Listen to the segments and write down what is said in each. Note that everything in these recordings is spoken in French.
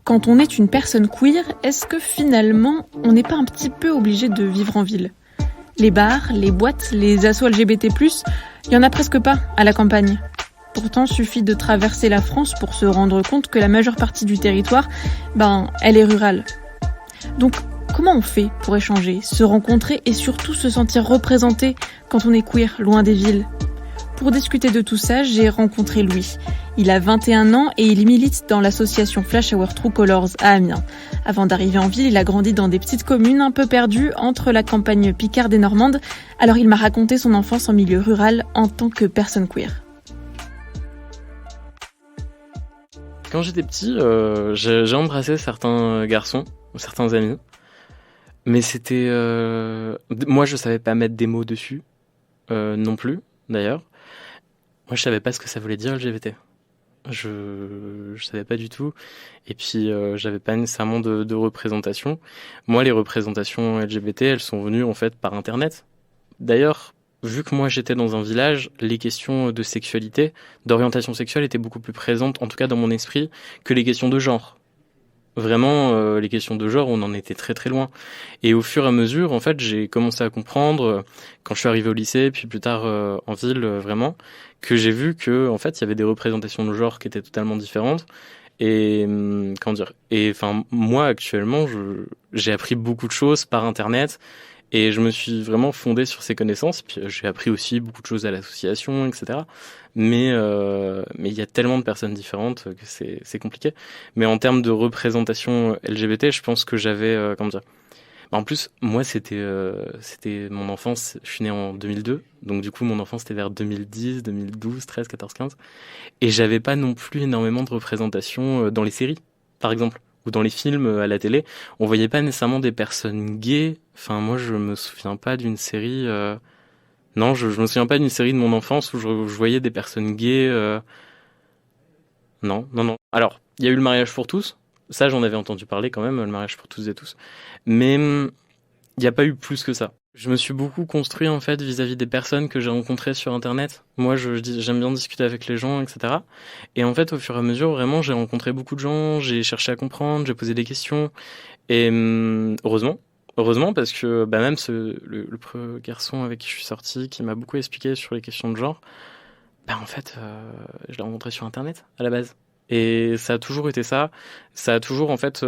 Quand on est une personne queer, est-ce que finalement, on n'est pas un petit peu obligé de vivre en ville ? Les bars, les boîtes, les assos LGBT+, il y en a presque pas à la campagne. Pourtant, suffit de traverser la France pour se rendre compte que la majeure partie du territoire, elle est rurale. Donc, comment on fait pour échanger, se rencontrer et surtout se sentir représenté quand on est queer, loin des villes ? Pour discuter de tout ça, j'ai rencontré Louis. Il a 21 ans et il milite dans l'association Flash Our True Colors à Amiens. Avant d'arriver en ville, il a grandi dans des petites communes un peu perdues entre la campagne picarde et normande. Alors il m'a raconté son enfance en milieu rural en tant que personne queer. Quand j'étais petit, j'ai embrassé certains garçons, certains amis. Mais c'était... Moi, je savais pas mettre des mots dessus, non plus, d'ailleurs. Moi, je savais pas ce que ça voulait dire, LGBT. Je savais pas du tout. Et puis, j'avais pas nécessairement de représentation. Moi, les représentations LGBT, elles sont venues, en fait, par Internet. D'ailleurs, vu que moi, j'étais dans un village, les questions de sexualité, d'orientation sexuelle étaient beaucoup plus présentes, en tout cas dans mon esprit, que les questions de genre. Vraiment, les questions de genre, on en était très très loin. Et au fur et à mesure, en fait, j'ai commencé à comprendre, quand je suis arrivé au lycée, puis plus tard en ville, vraiment, que j'ai vu que, en fait, il y avait des représentations de genre qui étaient totalement différentes. Et comment dire ? Et enfin, moi actuellement, j'ai appris beaucoup de choses par Internet. Et je me suis vraiment fondé sur ces connaissances. Puis j'ai appris aussi beaucoup de choses à l'association, etc. Mais il y a tellement de personnes différentes que c'est compliqué. Mais en termes de représentation LGBT, je pense que j'avais comment dire. En plus, moi, c'était mon enfance. Je suis né en 2002, donc du coup, mon enfance c'était vers 2010, 2012, 13, 14, 15. Et j'avais pas non plus énormément de représentation dans les séries, par exemple, ou dans les films à la télé. On voyait pas nécessairement des personnes gays. Enfin, moi, je me souviens pas d'une série. Non, je me souviens pas d'une série de mon enfance où je voyais des personnes gays. Non. Alors, il y a eu le mariage pour tous. Ça, j'en avais entendu parler quand même, le mariage pour tous et tous. Mais il n'y a pas eu plus que ça. Je me suis beaucoup construit en fait vis-à-vis des personnes que j'ai rencontrées sur Internet. Moi, j'aime bien discuter avec les gens, etc. Et en fait, au fur et à mesure, vraiment, j'ai rencontré beaucoup de gens, j'ai cherché à comprendre, j'ai posé des questions. Et heureusement, parce que même le garçon avec qui je suis sorti, qui m'a beaucoup expliqué sur les questions de genre, en fait, je l'ai rencontré sur Internet à la base. Et ça a toujours été ça. Ça a toujours, en fait,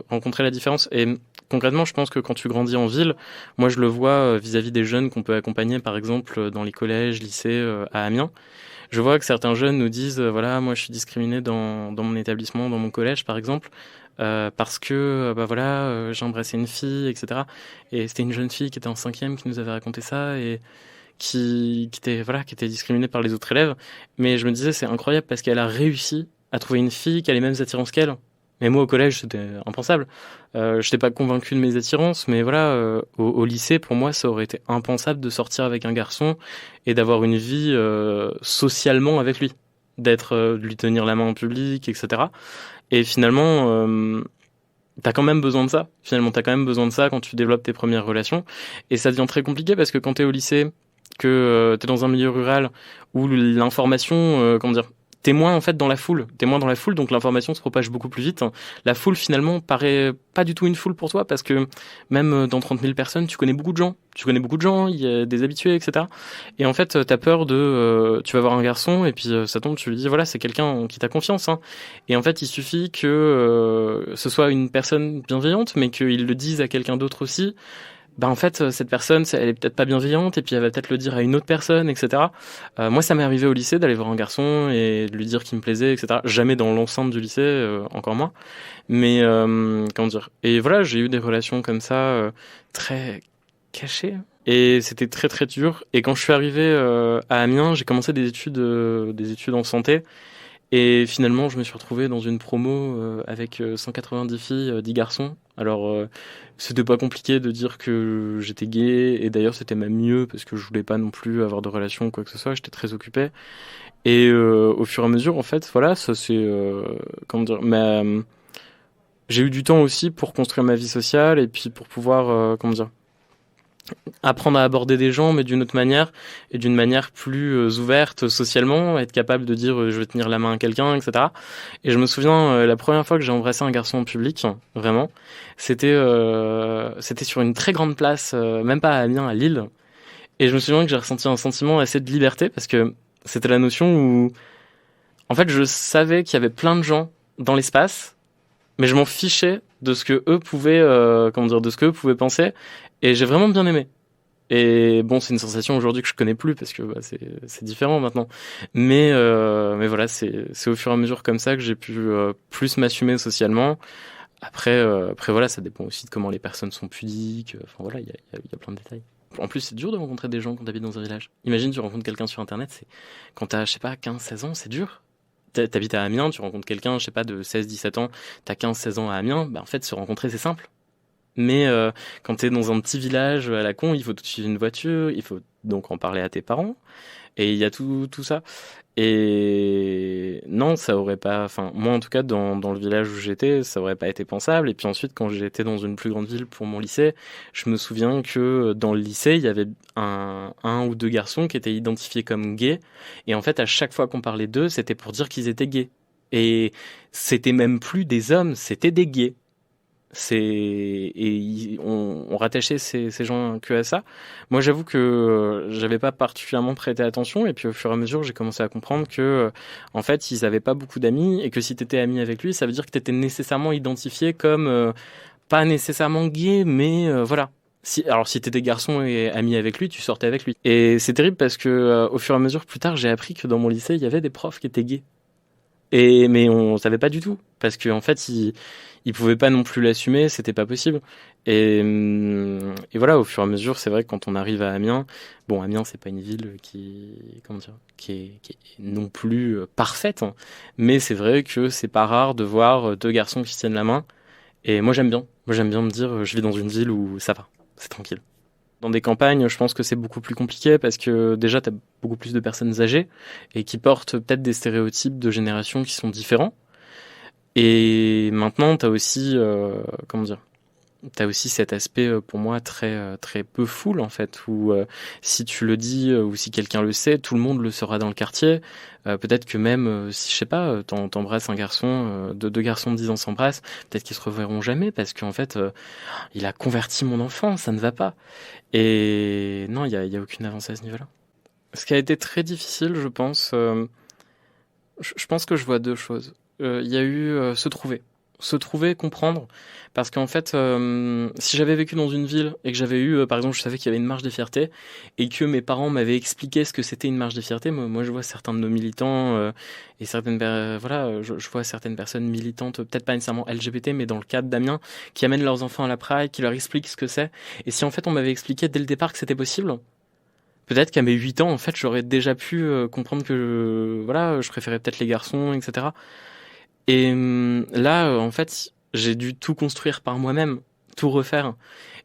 rencontré la différence. Et concrètement, je pense que quand tu grandis en ville, moi, je le vois vis-à-vis des jeunes qu'on peut accompagner, par exemple, dans les collèges, lycées, à Amiens. Je vois que certains jeunes nous disent, voilà, moi, je suis discriminé dans mon établissement, dans mon collège, par exemple, parce que, j'ai embrassé une fille, etc. Et c'était une jeune fille qui était en 5e qui nous avait raconté ça et qui était discriminée par les autres élèves. Mais je me disais, c'est incroyable parce qu'elle a réussi à trouver une fille qui a les mêmes attirances qu'elle. Mais moi, au collège, c'était impensable. Je n'étais pas convaincu de mes attirances, mais voilà, au lycée, pour moi, ça aurait été impensable de sortir avec un garçon et d'avoir une vie socialement avec lui, de lui tenir la main en public, etc. Et finalement, t'as quand même besoin de ça. Finalement, t'as quand même besoin de ça quand tu développes tes premières relations. Et ça devient très compliqué parce que quand t'es au lycée, que t'es dans un milieu rural où l'information, t'es moins en fait dans la foule. T'es moins dans la foule, donc l'information se propage beaucoup plus vite. La foule finalement paraît pas du tout une foule pour toi parce que même dans 30 000 personnes, tu connais beaucoup de gens. Il y a des habitués, etc. Et en fait, t'as peur tu vas voir un garçon et puis ça tombe, tu lui dis voilà, c'est quelqu'un en qui t'as confiance. Hein. Et en fait, il suffit que ce soit une personne bienveillante, mais qu'il le dise à quelqu'un d'autre aussi. En fait, cette personne, elle est peut-être pas bienveillante et puis elle va peut-être le dire à une autre personne, etc. Moi, ça m'est arrivé au lycée d'aller voir un garçon et de lui dire qu'il me plaisait, etc. Jamais dans l'enceinte du lycée, encore moins. Mais comment dire ? Et voilà, j'ai eu des relations comme ça, très cachées. Et c'était très très dur. Et quand je suis arrivé à Amiens, j'ai commencé des études en santé. Et finalement, je me suis retrouvé dans une promo avec 190 filles, 10 garçons. Alors, c'était pas compliqué de dire que j'étais gay. Et d'ailleurs, c'était même mieux parce que je voulais pas non plus avoir de relations ou quoi que ce soit. J'étais très occupé. Et au fur et à mesure, en fait, voilà, ça c'est... comment dire j'ai eu du temps aussi pour construire ma vie sociale et puis pour pouvoir... comment dire apprendre à aborder des gens, mais d'une autre manière, et d'une manière plus ouverte socialement, être capable de dire je vais tenir la main à quelqu'un, etc. Et je me souviens, la première fois que j'ai embrassé un garçon en public, vraiment, c'était sur une très grande place, même pas à Amiens, à Lille. Et je me souviens que j'ai ressenti un sentiment assez de liberté, parce que c'était la notion où, en fait, je savais qu'il y avait plein de gens dans l'espace, mais je m'en fichais de ce que eux pouvaient, de ce que eux pouvaient penser, et j'ai vraiment bien aimé. Et bon, c'est une sensation aujourd'hui que je connais plus parce que c'est différent maintenant. Mais voilà, c'est au fur et à mesure comme ça que j'ai pu plus m'assumer socialement. Après voilà, ça dépend aussi de comment les personnes sont pudiques. Enfin voilà, il y a plein de détails. En plus, c'est dur de rencontrer des gens quand t'habites dans un village. Imagine, tu rencontres quelqu'un sur Internet, quand t'as, je sais pas, 15-16 ans, c'est dur. T'habites à Amiens, tu rencontres quelqu'un, je sais pas, de 16-17 ans, t'as 15-16 ans à Amiens, bah en fait, se rencontrer, c'est simple. Mais quand t'es dans un petit village à la con, il faut tout de suite une voiture, il faut donc en parler à tes parents, et il y a tout ça. Et non, ça aurait pas, enfin moi en tout cas dans le village où j'étais, ça aurait pas été pensable. Et puis ensuite quand j'étais dans une plus grande ville pour mon lycée, je me souviens que dans le lycée il y avait un ou deux garçons qui étaient identifiés comme gays, et en fait à chaque fois qu'on parlait d'eux, c'était pour dire qu'ils étaient gays. Et c'était même plus des hommes, c'était des gays. On rattachait ces gens que à ça. Moi, j'avoue que j'avais pas particulièrement prêté attention, et puis au fur et à mesure, j'ai commencé à comprendre que, en fait, ils avaient pas beaucoup d'amis, et que si t'étais ami avec lui, ça veut dire que t'étais nécessairement identifié comme pas nécessairement gay, mais voilà. Si t'étais garçon et ami avec lui, tu sortais avec lui. Et c'est terrible parce que au fur et à mesure, plus tard, j'ai appris que dans mon lycée, il y avait des profs qui étaient gays. Mais on savait pas du tout parce qu'en fait ils pouvaient pas non plus l'assumer, c'était pas possible. Et voilà, au fur et à mesure, c'est vrai que quand on arrive à Amiens, bon, Amiens c'est pas une ville qui est non plus parfaite, hein, mais c'est vrai que c'est pas rare de voir deux garçons qui se tiennent la main. Et moi j'aime bien. Moi j'aime bien me dire je vis dans une ville où ça va, c'est tranquille. Dans des campagnes, je pense que c'est beaucoup plus compliqué parce que déjà, tu as beaucoup plus de personnes âgées et qui portent peut-être des stéréotypes de génération qui sont différents. Et maintenant, tu as aussi, t'as aussi cet aspect pour moi très peu full en fait, où si tu le dis ou si quelqu'un le sait, tout le monde le saura dans le quartier. Peut-être que même si je sais pas, t'embrasses un garçon, deux garçons de 10 ans s'embrassent, peut-être qu'ils se reverront jamais parce qu'en fait il a converti mon enfant, ça ne va pas. Et non, il y a aucune avancée à ce niveau-là. Ce qui a été très difficile, je pense, je pense que je vois deux choses. Il y a eu se trouver, comprendre, parce qu'en fait, si j'avais vécu dans une ville et que j'avais eu, par exemple, je savais qu'il y avait une marche des fiertés et que mes parents m'avaient expliqué ce que c'était une marche des fiertés, moi je vois certains de nos militants et je vois certaines personnes militantes, peut-être pas nécessairement LGBT, mais dans le cadre d'Amiens, qui amènent leurs enfants à la Pride, qui leur expliquent ce que c'est. Et si en fait on m'avait expliqué dès le départ que c'était possible, peut-être qu'à mes 8 ans, en fait, j'aurais déjà pu comprendre que je préférais peut-être les garçons, etc. Et là, en fait, j'ai dû tout construire par moi-même, tout refaire.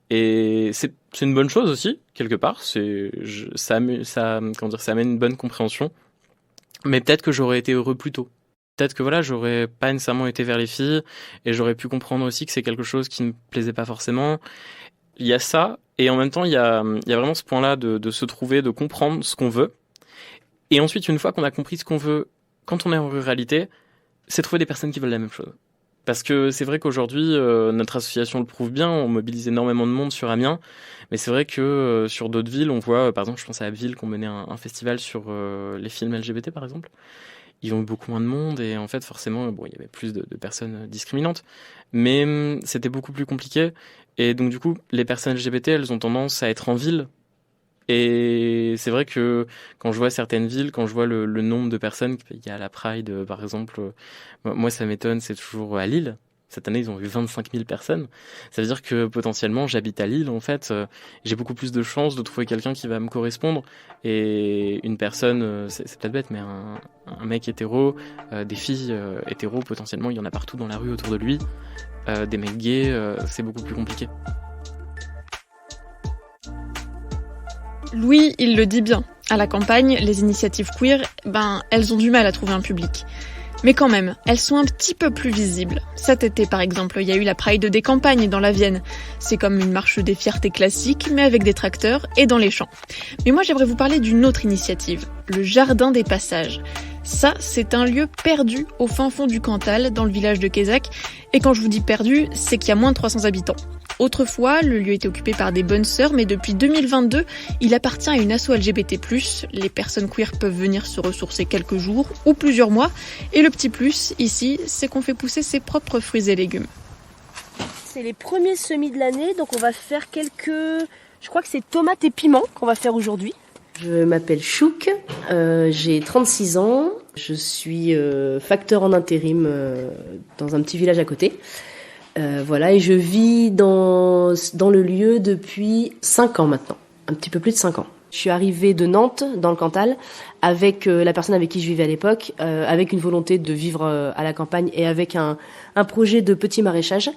Et c'est une bonne chose aussi, quelque part. Ça amène une bonne compréhension. Mais peut-être que j'aurais été heureux plus tôt. Peut-être que j'aurais pas nécessairement été vers les filles, et j'aurais pu comprendre aussi que c'est quelque chose qui me plaisait pas forcément. Il y a ça, et en même temps, il y a vraiment ce point-là de se trouver, de comprendre ce qu'on veut. Et ensuite, une fois qu'on a compris ce qu'on veut, quand on est en ruralité, c'est trouver des personnes qui veulent la même chose. Parce que c'est vrai qu'aujourd'hui, notre association le prouve bien, on mobilise énormément de monde sur Amiens, mais c'est vrai que sur d'autres villes, on voit, par exemple, je pense à Abbeville, qu'on menait un festival sur les films LGBT, par exemple. Ils ont eu beaucoup moins de monde, et en fait, forcément, il y avait plus de personnes discriminantes. Mais c'était beaucoup plus compliqué, et donc du coup, les personnes LGBT, elles ont tendance à être en ville. Et c'est vrai que quand je vois certaines villes, quand je vois le nombre de personnes qu'il y a à la Pride, par exemple, moi ça m'étonne, c'est toujours à Lille. Cette année, ils ont eu 25 000 personnes. Ça veut dire que potentiellement, j'habite à Lille, en fait, j'ai beaucoup plus de chances de trouver quelqu'un qui va me correspondre. Et une personne, c'est peut-être bête, mais un mec hétéro, des filles hétéros, potentiellement, il y en a partout dans la rue autour de lui. Des mecs gays, c'est beaucoup plus compliqué. Louis, il le dit bien. À la campagne, les initiatives queer, elles ont du mal à trouver un public. Mais quand même, elles sont un petit peu plus visibles. Cet été par exemple, il y a eu la Pride des campagnes dans la Vienne. C'est comme une marche des fiertés classique, mais avec des tracteurs et dans les champs. Mais moi j'aimerais vous parler d'une autre initiative, le Jardin des Passages. Ça, c'est un lieu perdu au fin fond du Cantal, dans le village de Quézac. Et quand je vous dis perdu, c'est qu'il y a moins de 300 habitants. Autrefois, le lieu était occupé par des bonnes sœurs, mais depuis 2022, il appartient à une asso LGBT+. Les personnes queer peuvent venir se ressourcer quelques jours ou plusieurs mois. Et le petit plus, ici, c'est qu'on fait pousser ses propres fruits et légumes. C'est les premiers semis de l'année, donc on va faire je crois que c'est tomates et piments qu'on va faire aujourd'hui. Je m'appelle Chouk, j'ai 36 ans, je suis facteur en intérim dans un petit village à côté. Voilà, et je vis dans le lieu depuis 5 ans maintenant, un petit peu plus de 5 ans. Je suis arrivée de Nantes, dans le Cantal, avec la personne avec qui je vivais à l'époque, avec une volonté de vivre à la campagne et avec un projet de petit maraîchage.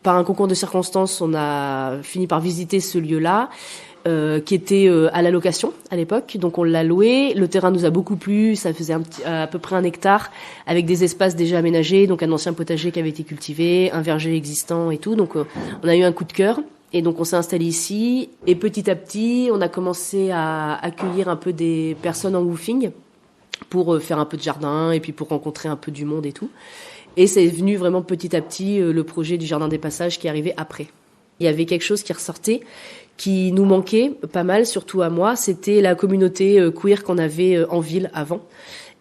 Par un concours de circonstances, on a fini par visiter ce lieu-là, qui était à la location à l'époque. Donc on l'a loué. Le terrain nous a beaucoup plu. Ça faisait à peu près 1 hectare, avec des espaces déjà aménagés, donc un ancien potager qui avait été cultivé, un verger existant et tout. Donc on a eu un coup de cœur. Et donc on s'est installé ici. Et petit à petit, on a commencé à accueillir un peu des personnes en woofing pour faire un peu de jardin et puis pour rencontrer un peu du monde et tout. Et c'est venu vraiment petit à petit le projet du Jardin des Passages qui est arrivé après. Il y avait quelque chose qui ressortait, qui nous manquait pas mal, surtout à moi, c'était la communauté queer qu'on avait en ville avant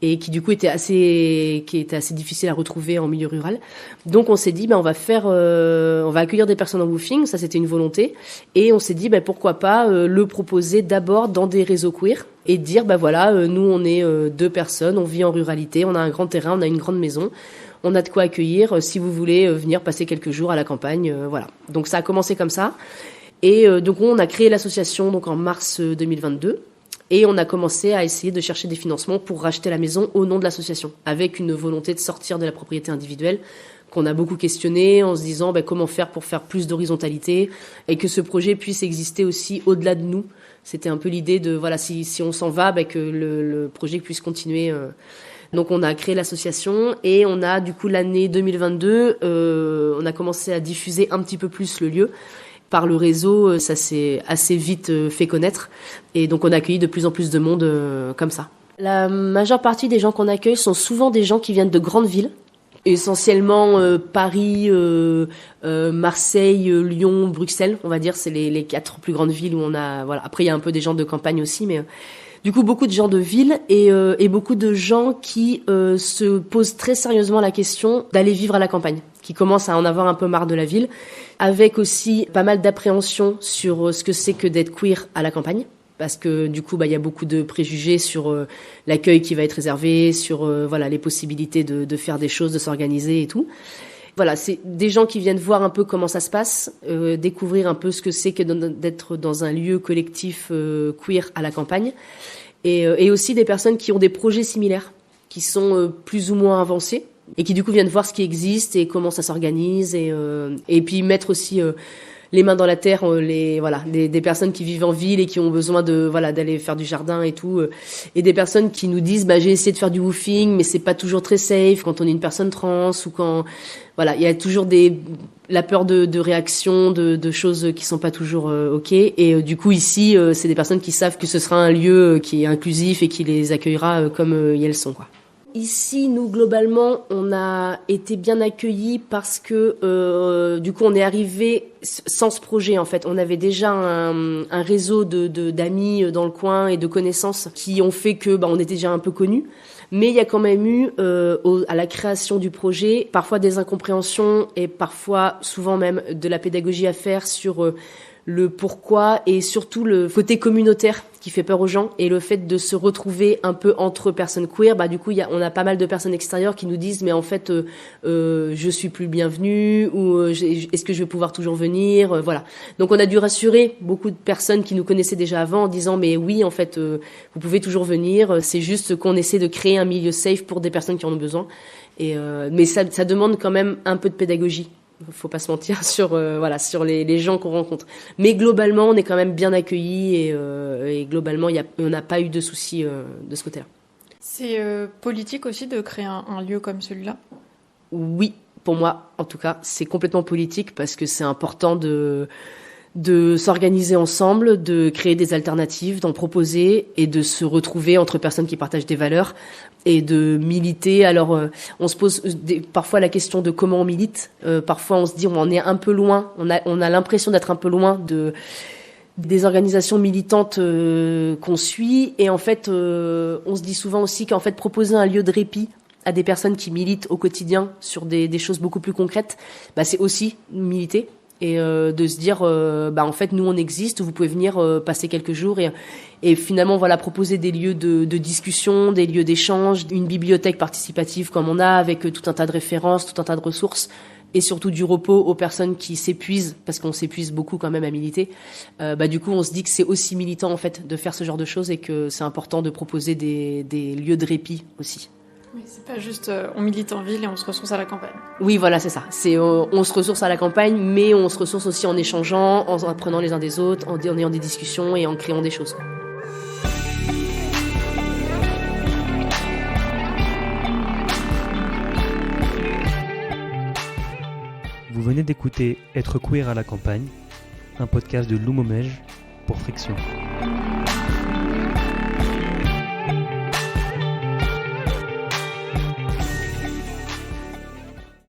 et qui du coup était assez difficile à retrouver en milieu rural. Donc on s'est dit on va accueillir des personnes en woofing, ça c'était une volonté, et on s'est dit pourquoi pas le proposer d'abord dans des réseaux queer et dire nous on est 2 personnes, on vit en ruralité, on a un grand terrain, on a une grande maison. On a de quoi accueillir si vous voulez venir passer quelques jours à la campagne, voilà. Donc ça a commencé comme ça. Et donc on a créé l'association donc en mars 2022 et on a commencé à essayer de chercher des financements pour racheter la maison au nom de l'association, avec une volonté de sortir de la propriété individuelle qu'on a beaucoup questionné en se disant comment faire pour faire plus d'horizontalité et que ce projet puisse exister aussi au-delà de nous. C'était un peu l'idée de si on s'en va que le projet puisse continuer. Donc on a créé l'association et on a du coup l'année 2022, on a commencé à diffuser un petit peu plus le lieu. Par le réseau, ça s'est assez vite fait connaître et donc on a accueilli de plus en plus de monde comme ça. La majeure partie des gens qu'on accueille sont souvent des gens qui viennent de grandes villes, essentiellement Paris, Marseille, Lyon, Bruxelles, on va dire, c'est les 4 plus grandes villes où on a Après il y a un peu des gens de campagne aussi, mais du coup, beaucoup de gens de ville et beaucoup de gens qui se posent très sérieusement la question d'aller vivre à la campagne, qui commencent à en avoir un peu marre de la ville, avec aussi pas mal d'appréhension sur ce que c'est que d'être queer à la campagne, parce que du coup, il y a beaucoup de préjugés sur l'accueil qui va être réservé, sur les possibilités de faire des choses, de s'organiser et tout. Voilà, c'est des gens qui viennent voir un peu comment ça se passe, découvrir un peu ce que c'est que d'être dans un lieu collectif queer à la campagne, et aussi des personnes qui ont des projets similaires, qui sont plus ou moins avancés, et qui du coup viennent voir ce qui existe et comment ça s'organise, et puis mettre aussi les mains dans la terre, des personnes qui vivent en ville et qui ont besoin d'aller faire du jardin et tout, et des personnes qui nous disent j'ai essayé de faire du woofing mais c'est pas toujours très safe quand on est une personne trans, ou quand il y a toujours la peur de réaction, de choses qui sont pas toujours ok, et du coup ici c'est des personnes qui savent que ce sera un lieu qui est inclusif et qui les accueillera comme elles sont, quoi. Ici, nous, globalement, on a été bien accueillis parce que, du coup, on est arrivé sans ce projet, en fait. On avait déjà un réseau d'amis dans le coin et de connaissances qui ont fait que, on était déjà un peu connus. Mais il y a quand même eu, à la création du projet, parfois des incompréhensions et parfois, souvent même, de la pédagogie à faire sur le pourquoi et surtout le côté communautaire qui fait peur aux gens, et le fait de se retrouver un peu entre personnes queer. Du coup, on a pas mal de personnes extérieures qui nous disent mais en fait je suis plus bienvenue, ou est-ce que je vais pouvoir toujours venir, voilà. Donc on a dû rassurer beaucoup de personnes qui nous connaissaient déjà avant en disant mais oui, en fait vous pouvez toujours venir, c'est juste qu'on essaie de créer un milieu safe pour des personnes qui en ont besoin, et mais ça demande quand même un peu de pédagogie. Faut pas se mentir sur les gens qu'on rencontre. Mais globalement, on est quand même bien accueillis, et globalement, on n'a pas eu de soucis de ce côté-là. C'est politique aussi de créer un lieu comme celui-là ? Oui, pour moi, en tout cas, c'est complètement politique parce que c'est important de s'organiser ensemble, de créer des alternatives, d'en proposer et de se retrouver entre personnes qui partagent des valeurs et de militer. Alors, on se pose parfois la question de comment on milite. Parfois, on se dit on en est un peu loin. On a l'impression d'être un peu loin des organisations militantes qu'on suit. Et en fait, on se dit souvent aussi qu'en fait, proposer un lieu de répit à des personnes qui militent au quotidien sur des choses beaucoup plus concrètes, c'est aussi militer. Et de se dire, en fait, nous, on existe, vous pouvez venir passer quelques jours et finalement, voilà, proposer des lieux de discussion, des lieux d'échange, une bibliothèque participative comme on a, avec tout un tas de références, tout un tas de ressources, et surtout du repos aux personnes qui s'épuisent, parce qu'on s'épuise beaucoup quand même à militer. Du coup, on se dit que c'est aussi militant, en fait, de faire ce genre de choses et que c'est important de proposer des lieux de répit aussi. Oui, c'est pas juste on milite en ville et on se ressource à la campagne. Oui, voilà, c'est ça. C'est on se ressource à la campagne, mais on se ressource aussi en échangeant, en apprenant les uns des autres, en ayant des discussions et en créant des choses. Vous venez d'écouter Être queer à la campagne, un podcast de Lou Momège pour Friction.